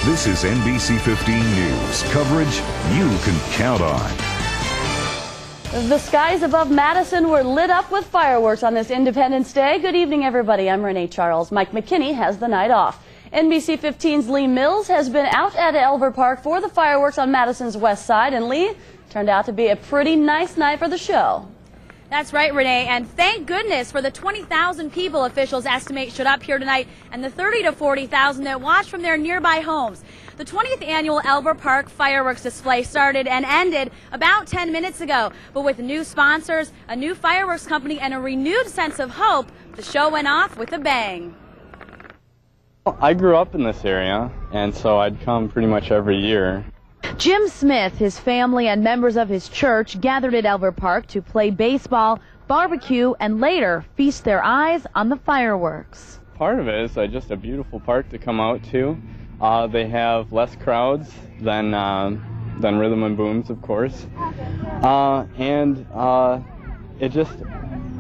This is NBC 15 News, coverage you can count on. The skies above Madison were lit up with fireworks on this Independence Day. Good evening, everybody. I'm Renee Charles. Mike McKinney has the night off. NBC 15's Lee Mills has been out at Elver Park for the fireworks on Madison's west side. And Lee, turned out to be a pretty nice night for the show. That's right, Renee, and thank goodness for the 20,000 people officials estimate showed up here tonight and the 30 to 40,000 that watched from their nearby homes. The 20th annual Elver Park fireworks display started and ended about 10 minutes ago, but with new sponsors, a new fireworks company, and a renewed sense of hope, the show went off with a bang. I grew up in this area, and so I'd come pretty much every year. Jim Smith, his family, and members of his church gathered at Elver Park to play baseball, barbecue, and later feast their eyes on the fireworks. Part of it is just a beautiful park to come out to. They have less crowds than Rhythm and Booms, of course,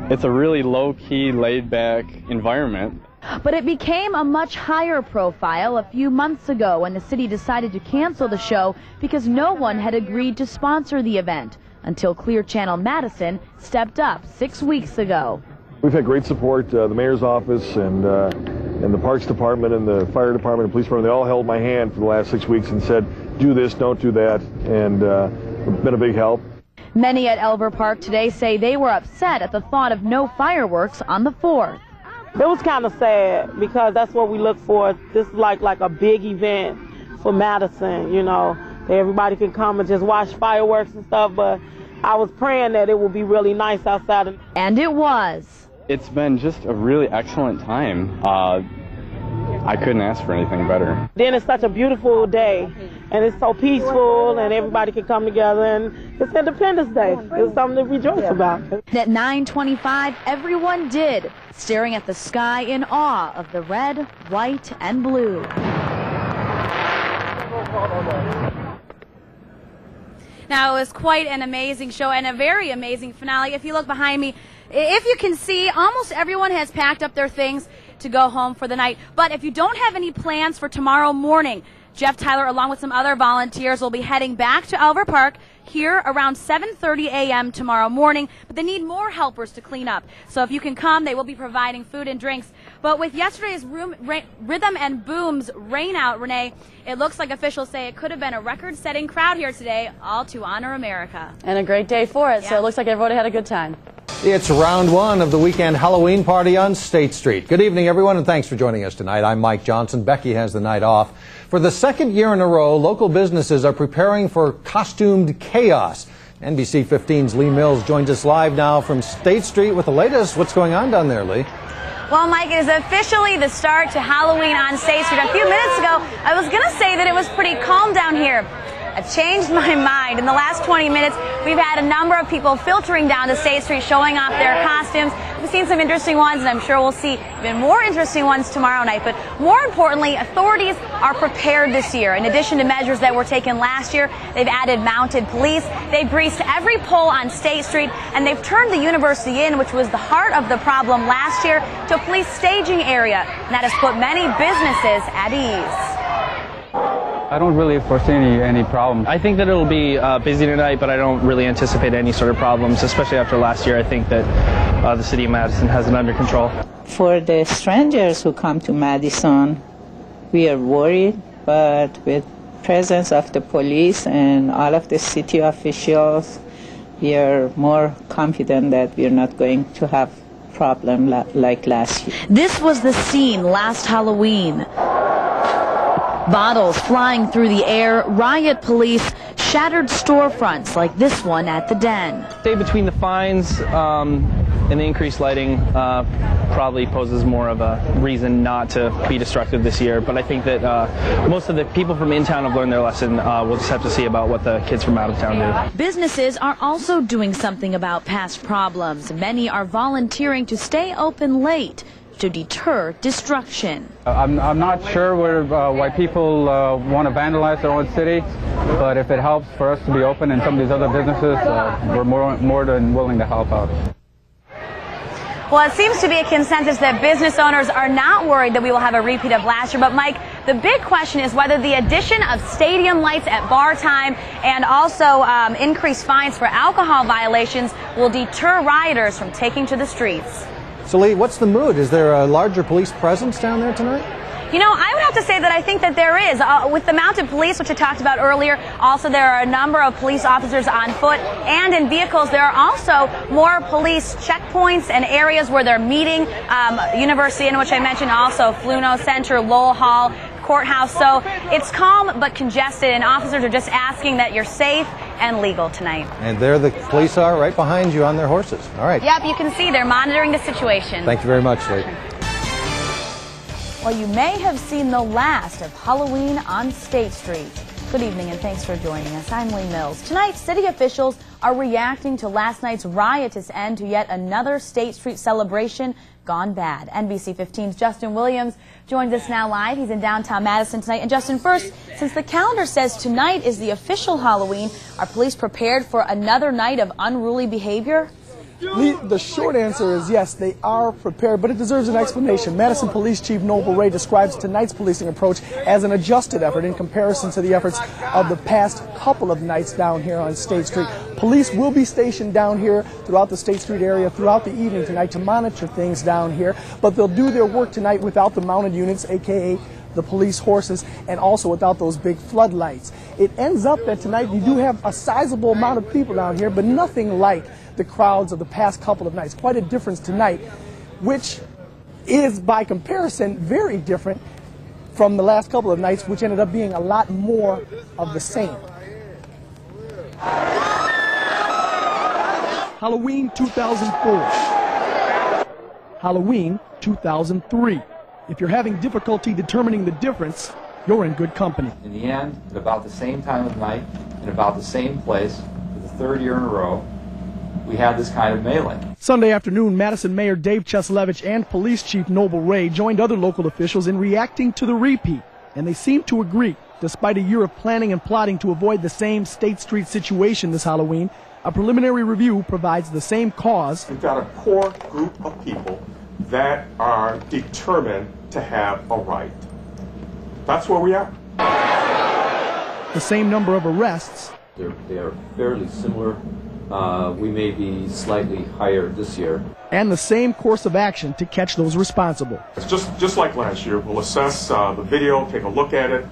it's a really low-key, laid-back environment. But it became a much higher profile a few months ago when the city decided to cancel the show because no one had agreed to sponsor the event until Clear Channel Madison stepped up 6 weeks ago. We've had great support. The mayor's office and the Parks Department and the Fire Department and Police Department, they all held my hand for the last 6 weeks and said, do this, don't do that, and it's been a big help. Many at Elver Park today say they were upset at the thought of no fireworks on the 4th. It was kind of sad because that's what we look for. This is like a big event for Madison, you know. Everybody can come and just watch fireworks and stuff, but I was praying that it would be really nice outside. And it was. It's been just a really excellent time. I couldn't ask for anything better. Then it's such a beautiful day, and it's so peaceful, and everybody can come together, and it's Independence Day. It's something to rejoice about. At 9:25, everyone did, staring at the sky in awe of the red, white, and blue. Now, it was quite an amazing show and a very amazing finale. If you look behind me, if you can see, almost everyone has packed up their things to go home for the night. But if you don't have any plans for tomorrow morning, Jeff Tyler, along with some other volunteers, will be heading back to Elver Park here around 7:30 a.m. tomorrow morning. But they need more helpers to clean up. So if you can come, they will be providing food and drinks. But with yesterday's Rhythm and Booms rain out, Renee, it looks like officials say it could have been a record-setting crowd here today, all to honor America. And a great day for it, yeah. So it looks like everybody had a good time. It's round one of the weekend Halloween party on State Street. Good evening, everyone, and thanks for joining us tonight. I'm Mike Johnson. Becky has the night off. For the second year in a row, local businesses are preparing for costumed chaos. NBC 15's Lee Mills joins us live now from State Street with the latest. What's going on down there, Lee? Well, Mike, it is officially the start to Halloween on State Street. A few minutes ago, I was going to say that it was pretty calm down here. I've changed my mind. In the last 20 minutes, we've had a number of people filtering down to State Street showing off their costumes. We've seen some interesting ones, and I'm sure we'll see even more interesting ones tomorrow night. But more importantly, authorities are prepared this year. In addition to measures that were taken last year, they've added mounted police. They've greased every pole on State Street, and they've turned the University Inn, which was the heart of the problem last year, to a police staging area. And that has put many businesses at ease. I don't really foresee any problem. I think that it'll be busy tonight, but I don't really anticipate any sort of problems, especially after last year. I think that the city of Madison has it under control. For the strangers who come to Madison, we are worried, but with presence of the police and all of the city officials, we are more confident that we are not going to have problem like last year. This was the scene last Halloween. Bottles flying through the air, riot police, shattered storefronts like this one at the Den. Stay between the fines and the increased lighting probably poses more of a reason not to be destructive this year. But I think that most of the people from in town have learned their lesson. We'll just have to see about what the kids from out of town do. Businesses are also doing something about past problems. Many are volunteering to stay open late to deter destruction. I'm not sure why people want to vandalize their own city, but if it helps for us to be open in some of these other businesses, we're more than willing to help out. Well, it seems to be a consensus that business owners are not worried that we will have a repeat of last year. But, Mike, The big question is whether the addition of stadium lights at bar time and also increased fines for alcohol violations will deter rioters from taking to the streets. So, Lee, what's the mood? Is there a larger police presence down there tonight? You know, I would have to say that I think that there is. With the mounted police, which I talked about earlier, also there are a number of police officers on foot and in vehicles. There are also more police checkpoints and areas where they're meeting. University, in which I mentioned, also Fluno Center, Lowell Hall, Courthouse. So it's calm but congested, and officers are just asking that you're safe and legal tonight. And there the police are right behind you on their horses. All right. Yep, you can see they're monitoring the situation. Thank you very much, Lee. Well, you may have seen the last of Halloween on State Street. Good evening and thanks for joining us. I'm Lee Mills. Tonight, city officials are reacting to last night's riotous end to yet another State Street celebration gone bad. NBC 15's Justin Williams joins us now live. He's in downtown Madison tonight. And Justin, first, since the calendar says tonight is the official Halloween, are police prepared for another night of unruly behavior? The short answer is yes, they are prepared, but it deserves an explanation. Madison Police Chief Noble Ray describes tonight's policing approach as an adjusted effort in comparison to the efforts of the past couple of nights down here on State Street. Police will be stationed down here throughout the State Street area throughout the evening tonight to monitor things down here, but they'll do their work tonight without the mounted units, aka the police horses, and also without those big floodlights. It ends up that tonight you do have a sizable amount of people down here, but nothing like the crowds of the past couple of nights. Quite a difference tonight, which is by comparison very different from the last couple of nights, which ended up being a lot more of the same. Halloween 2004. Halloween 2003. If you're having difficulty determining the difference, you're in good company. In the end, at about the same time of night, in about the same place, for the third year in a row, we had this kind of melee. Sunday afternoon, Madison Mayor Dave Cheslevich and Police Chief Noble Ray joined other local officials in reacting to the repeat, and they seemed to agree. Despite a year of planning and plotting to avoid the same State Street situation this Halloween, a preliminary review provides the same cause. We've got a core group of people that are determined to have a right. That's where we are. The same number of arrests. They are fairly similar. We may be slightly higher this year. And the same course of action to catch those responsible. It's just like last year. We'll assess the video, take a look at it,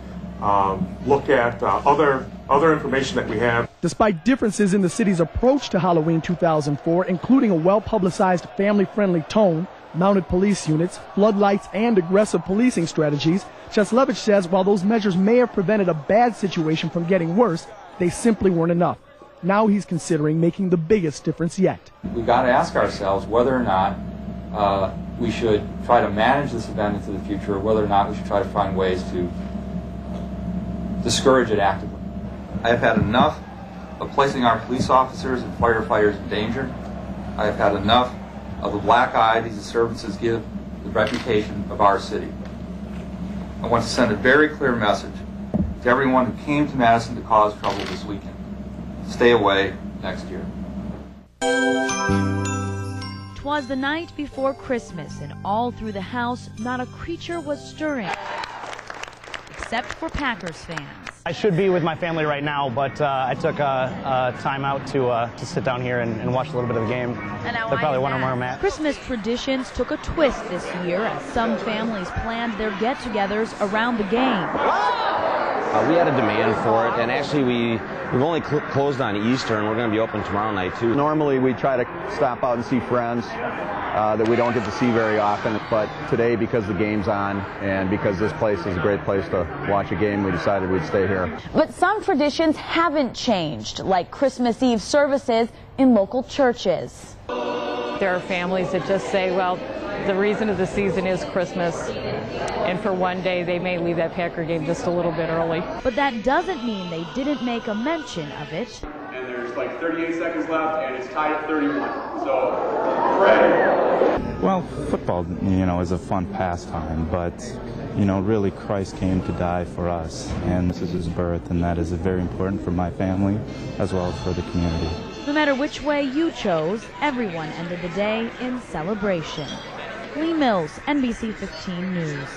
look at other information that we have. Despite differences in the city's approach to Halloween 2004, including a well-publicized family-friendly tone, mounted police units, floodlights, and aggressive policing strategies, Cheslevich says while those measures may have prevented a bad situation from getting worse, they simply weren't enough. Now he's considering making the biggest difference yet. We've got to ask ourselves whether or not we should try to manage this event into the future, or whether or not we should try to find ways to discourage it actively. I have had enough of placing our police officers and firefighters in danger. I have had enough of the black eye these disturbances give the reputation of our city. I want to send a very clear message to everyone who came to Madison to cause trouble this weekend. Stay away next year. 'Twas the night before Christmas, and all through the house, not a creature was stirring, except for Packers fans. I should be with my family right now, but I took time out to sit down here and watch a little bit of the game. They're probably wondering where I'm at. Christmas traditions took a twist this year as some families planned their get-togethers around the game. We had a demand for it, and actually we've only closed on Easter, and we're going to be open tomorrow night too. Normally we try to stop out and see friends that we don't get to see very often, but today, because the game's on and because this place is a great place to watch a game, we decided we'd stay here. But some traditions haven't changed, like Christmas Eve services in local churches. There are families that just say, well, the reason of the season is Christmas, and for one day they may leave that Packer game just a little bit early. But that doesn't mean they didn't make a mention of it. And there's like 38 seconds left, and it's tied at 31. So, pray. Well, football, is a fun pastime, but, really Christ came to die for us, and this is his birth, and that is very important for my family as well as for the community. No matter which way you chose, everyone ended the day in celebration. Lee Mills, NBC 15 News.